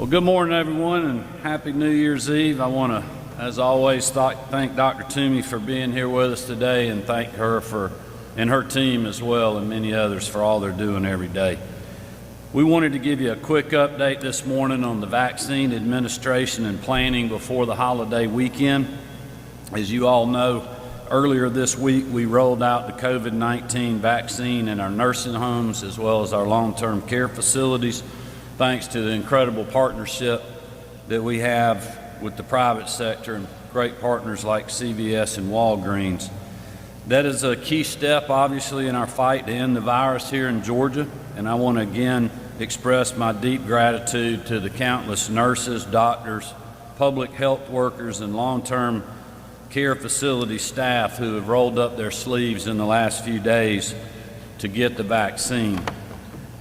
Well, good morning, everyone, and Happy New Year's Eve. I want to, as always, thank Dr. Toomey for being here with us today, and thank her and her team as well, and many others for all they're doing every day. We wanted to give you a quick update this morning on the vaccine administration and planning before the holiday weekend. As you all know, earlier this week we rolled out the COVID-19 vaccine in our nursing homes as well as our long-term care facilities, thanks to the incredible partnership that we have with the private sector and great partners like CVS and Walgreens. That is a key step, obviously, in our fight to end the virus here in Georgia, and I want to again express my deep gratitude to the countless nurses, doctors, public health workers, and long-term care facility staff who have rolled up their sleeves in the last few days to get the vaccine.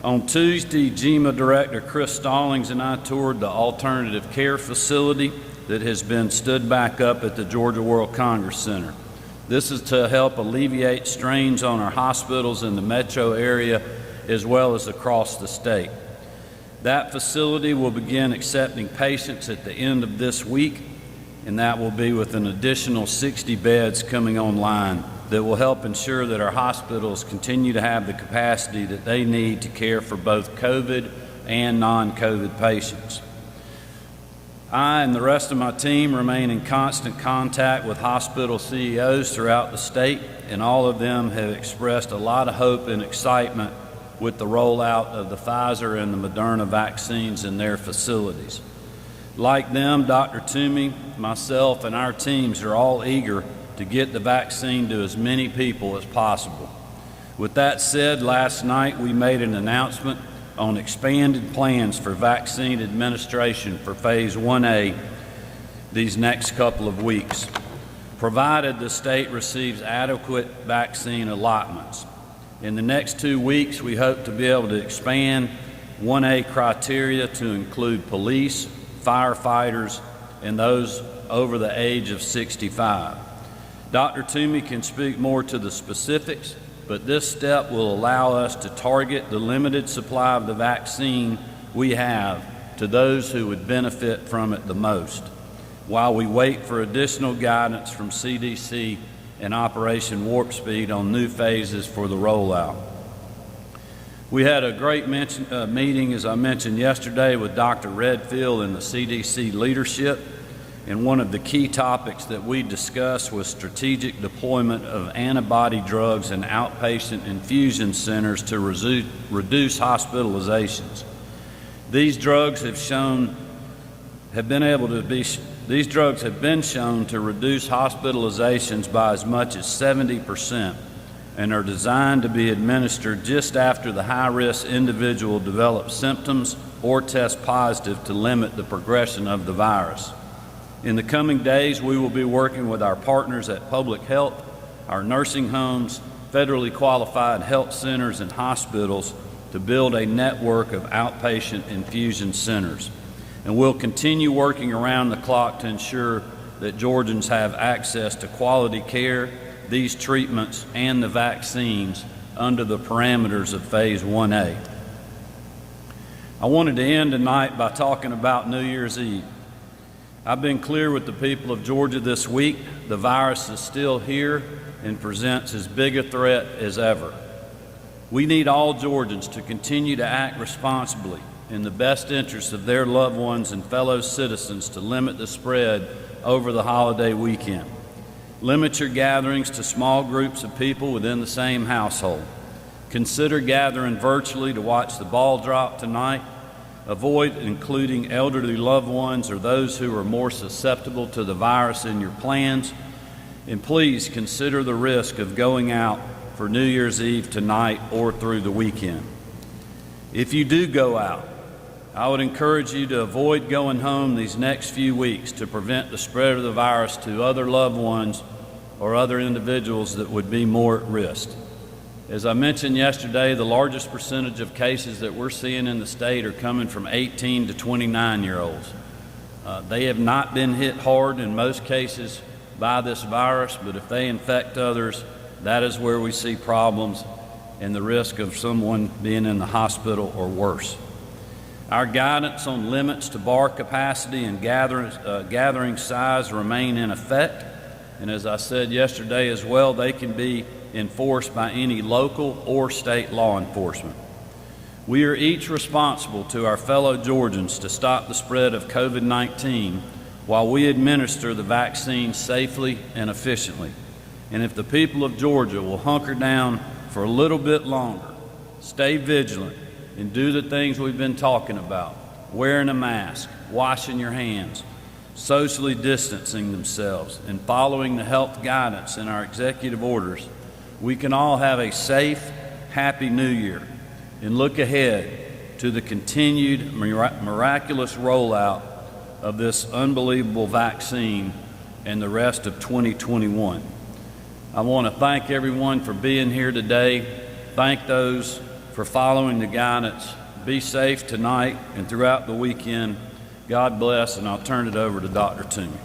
On Tuesday, GEMA Director Chris Stallings and I toured the alternative care facility that has been stood back up at the Georgia World Congress Center. This is to help alleviate strains on our hospitals in the metro area as well as across the state. That facility will begin accepting patients at the end of this week, and that will be with an additional 60 beds coming online that will help ensure that our hospitals continue to have the capacity that they need to care for both COVID and non-COVID patients. I and the rest of my team remain in constant contact with hospital CEOs throughout the state, and all of them have expressed a lot of hope and excitement with the rollout of the Pfizer and the Moderna vaccines in their facilities. Like them, Dr. Toomey, myself, and our teams are all eager to get the vaccine to as many people as possible. With that said, last night we made an announcement on expanded plans for vaccine administration for Phase 1A these next couple of weeks, provided the state receives adequate vaccine allotments. In the next 2 weeks, we hope to be able to expand 1A criteria to include police, firefighters, and those over the age of 65. Dr. Toomey can speak more to the specifics, but this step will allow us to target the limited supply of the vaccine we have to those who would benefit from it the most, while we wait for additional guidance from CDC and Operation Warp Speed on new phases for the rollout. We had a great meeting, as I mentioned yesterday, with Dr. Redfield and the CDC leadership. And one of the key topics that we discussed was strategic deployment of antibody drugs in outpatient infusion centers to reduce hospitalizations. These drugs have been shown to reduce hospitalizations by as much as 70% and are designed to be administered just after the high-risk individual develops symptoms or tests positive to limit the progression of the virus. In the coming days, we will be working with our partners at public health, our nursing homes, federally qualified health centers, and hospitals to build a network of outpatient infusion centers. And we'll continue working around the clock to ensure that Georgians have access to quality care, these treatments, and the vaccines under the parameters of Phase 1A. I wanted to end tonight by talking about New Year's Eve. I've been clear with the people of Georgia this week. The virus is still here and presents as big a threat as ever. We need all Georgians to continue to act responsibly in the best interest of their loved ones and fellow citizens to limit the spread over the holiday weekend. Limit your gatherings to small groups of people within the same household. Consider gathering virtually to watch the ball drop tonight. Avoid including elderly loved ones or those who are more susceptible to the virus in your plans. And please consider the risk of going out for New Year's Eve tonight or through the weekend. If you do go out, I would encourage you to avoid going home these next few weeks to prevent the spread of the virus to other loved ones or other individuals that would be more at risk. As I mentioned yesterday, the largest percentage of cases that we're seeing in the state are coming from 18 to 29-year-olds. They have not been hit hard in most cases by this virus, but if they infect others, that is where we see problems and the risk of someone being in the hospital or worse. Our guidance on limits to bar capacity and gathering size remain in effect, and as I said yesterday as well, they can be enforced by any local or state law enforcement. We are each responsible to our fellow Georgians to stop the spread of COVID-19 while we administer the vaccine safely and efficiently. And if the people of Georgia will hunker down for a little bit longer, stay vigilant, and do the things we've been talking about, wearing a mask, washing your hands, socially distancing themselves, and following the health guidance in our executive orders, we can all have a safe, happy New Year and look ahead to the continued miraculous rollout of this unbelievable vaccine and the rest of 2021. I want to thank everyone for being here today. Thank those for following the guidance. Be safe tonight and throughout the weekend. God bless, and I'll turn it over to Dr. Toomey.